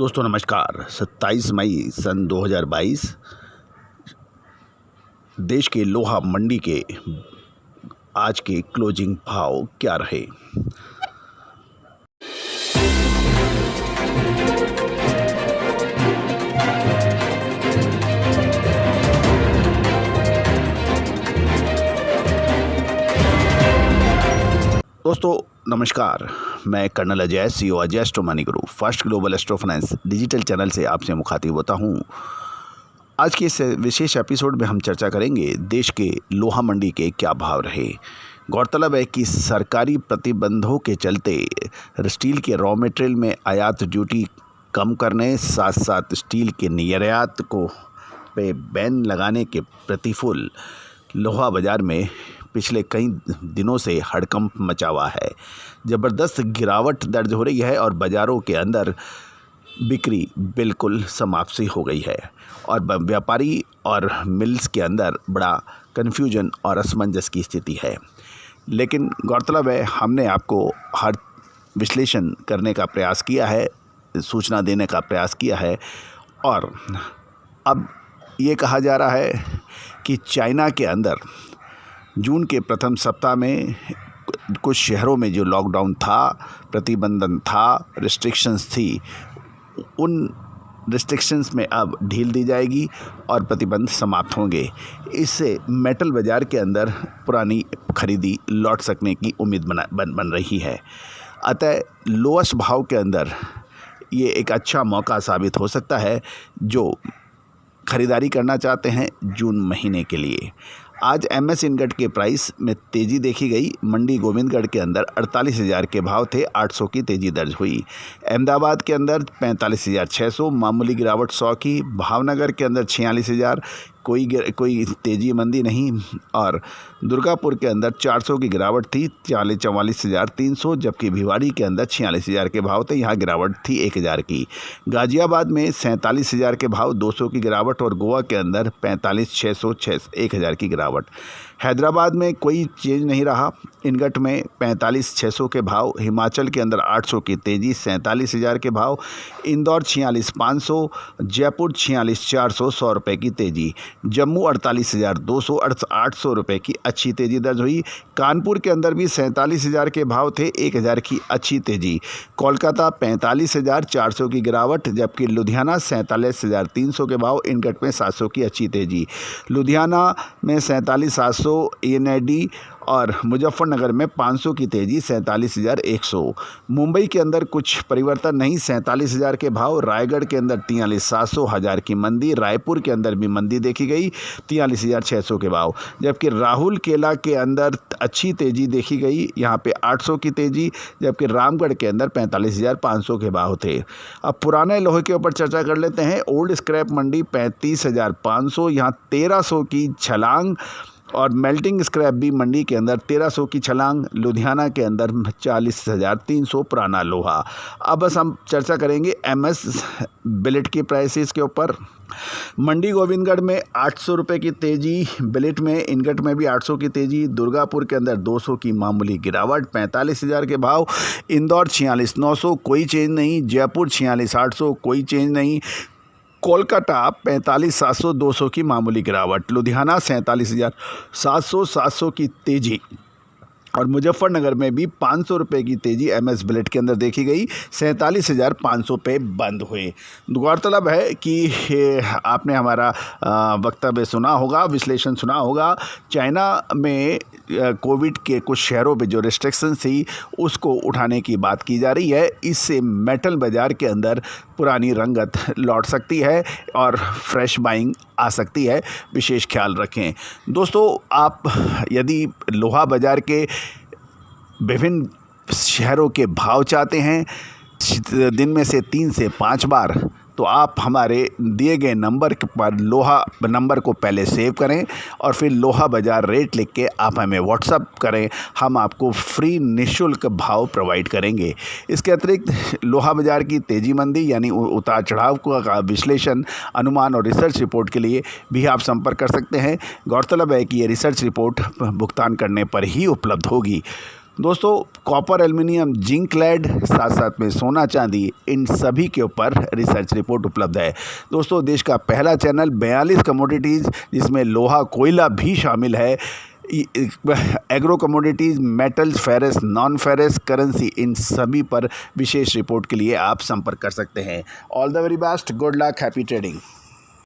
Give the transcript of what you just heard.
दोस्तों नमस्कार। 27 मई सन 2022 देश के लोहा मंडी के आज के क्लोजिंग भाव क्या रहे। दोस्तों नमस्कार, मैं colonel Ajay, CEO Ajay Astro Money Guru, first global astro finance digital channel से आपसे मुखातिब होता हूं। आज के इस विशेष एपिसोड में हम चर्चा करेंगे देश के लोहा मंडी के क्या भाव रहे। गौरतलब है कि सरकारी प्रतिबंधों के चलते स्टील के रॉ मटेरियल में आयात ड्यूटी कम करने, साथ साथ स्टील के निर्यात को पे बैन लगाने के प्रतिफल लोहा बाज़ार में पिछले कई दिनों से हड़कंप मचा हुआ है। ज़बरदस्त गिरावट दर्ज हो रही है और बाज़ारों के अंदर बिक्री बिल्कुल समाप्ति हो गई है और व्यापारी और मिल्स के अंदर बड़ा कन्फ्यूजन और असमंजस की स्थिति है। लेकिन गौरतलब है, हमने आपको हर विश्लेषण करने का प्रयास किया है, सूचना देने का प्रयास किया है और अब ये कहा जा रहा है कि चाइना के अंदर जून के प्रथम सप्ताह में कुछ शहरों में जो लॉकडाउन था, प्रतिबंधन था, रिस्ट्रिक्शंस थी, उन रिस्ट्रिक्शंस में अब ढील दी जाएगी और प्रतिबंध समाप्त होंगे। इससे मेटल बाज़ार के अंदर पुरानी खरीदी लौट सकने की उम्मीद बन रही है। अतः लोएस्ट भाव के अंदर ये एक अच्छा मौका साबित हो सकता है जो ख़रीदारी करना चाहते हैं जून महीने के लिए। आज MS इनगट के प्राइस में तेज़ी देखी गई। मंडी गोविंदगढ़ के अंदर 48,000 के भाव थे, 800 की तेज़ी दर्ज हुई। अहमदाबाद के अंदर 45,600, मामूली गिरावट 100 की। भावनगर के अंदर 46,000, कोई तेज़ी मंदी नहीं। और दुर्गापुर के अंदर 400 की गिरावट थी, 44,300, जबकि भिवाड़ी के अंदर 46,000 के भाव थे, यहाँ गिरावट थी 1,000 की। गाज़ियाबाद में 47,000 के भाव, 200 की गिरावट और गोवा के अंदर 45,600, 1,000 की गिरावट। हैदराबाद में कोई चेंज नहीं रहा, इनगट में 45,600 के भाव, हिमाचल के अंदर 800 की तेज़ी, 47,000 के भाव, इंदौर 46,500, जयपुर 46,400, 100 रुपये की तेज़ी, जम्मू 48,200, 800 रुपये की अच्छी तेज़ी दर्ज हुई। कानपुर के अंदर भी 47,000 के भाव थे, 1,000 की अच्छी तेज़ी। कोलकाता 45,400 की गिरावट, जबकि लुधियाना 47,300 के भाव, इनगट में 700 की अच्छी तेज़ी। लुधियाना में 47,700 NAD और मुजफ्फरनगर में 500 की तेज़ी, 47,100। मुंबई के अंदर कुछ परिवर्तन नहीं, 47,000 के भाव, रायगढ़ के अंदर 43,700, 1,000 की मंदी, रायपुर के अंदर भी मंदी देखी गई, 43,600 के भाव, जबकि राहुल केला के अंदर अच्छी तेज़ी देखी गई, यहाँ पे 800 की तेज़ी, जबकि रामगढ़ के अंदर 45,500 के भाव थे। अब पुराने लोहे के ऊपर चर्चा कर लेते हैं। ओल्ड स्क्रैप मंडी 35,500, यहाँ 1,300 की छलांग और मेल्टिंग स्क्रैप भी मंडी के अंदर 1,300 की छलांग। लुधियाना के अंदर 40,300 पुराना लोहा। अब बस हम चर्चा करेंगे MS बिलेट की प्राइसेस के ऊपर। मंडी गोविंदगढ़ में 800 रुपये की तेज़ी, बिलेट में इनगट में भी 800 की तेज़ी। दुर्गापुर के अंदर 200 की मामूली गिरावट, 45,000 के भाव। इंदौर 46,900, कोई चेंज नहीं। जयपुर 46,800, कोई चेंज नहीं। कोलकाता 45,700, 200 की मामूली गिरावट। लुधियाना 47,700, 700 की तेज़ी और मुजफ्फरनगर में भी 500 रुपये की तेज़ी MS बिलेट के अंदर देखी गई, 47,500 पे बंद हुए। गौरतलब है कि आपने हमारा वक्तव्य सुना होगा, विश्लेषण सुना होगा। चाइना में कोविड के कुछ शहरों पे जो रिस्ट्रिक्शन थी उसको उठाने की बात की जा रही है। इससे मेटल बाज़ार के अंदर पुरानी रंगत लौट सकती है और फ्रेश बाइंग आ सकती है, विशेष ख्याल रखें। दोस्तों, आप यदि लोहा बाज़ार के विभिन्न शहरों के भाव चाहते हैं दिन में से 3 से 5 बार, तो आप हमारे दिए गए नंबर पर लोहा नंबर को पहले सेव करें और फिर लोहा बाज़ार रेट लिख के आप हमें व्हाट्सअप करें। हम आपको फ्री निःशुल्क भाव प्रोवाइड करेंगे। इसके अतिरिक्त लोहा बाज़ार की तेज़ी मंदी यानी उतार चढ़ाव का विश्लेषण, अनुमान और रिसर्च रिपोर्ट के लिए भी आप संपर्क कर सकते हैं। गौरतलब है कि ये रिसर्च रिपोर्ट भुगतान करने पर ही उपलब्ध होगी। दोस्तों कॉपर, एल्युमिनियम, जिंक, लेड, साथ साथ में सोना, चांदी, इन सभी के ऊपर रिसर्च रिपोर्ट उपलब्ध है। दोस्तों देश का पहला चैनल 42 कमोडिटीज़ जिसमें लोहा, कोयला भी शामिल है, agro commodities, metals, ferrous, non ferrous, currency, इन सभी पर विशेष रिपोर्ट के लिए आप संपर्क कर सकते हैं। All the very best, good luck, happy trading.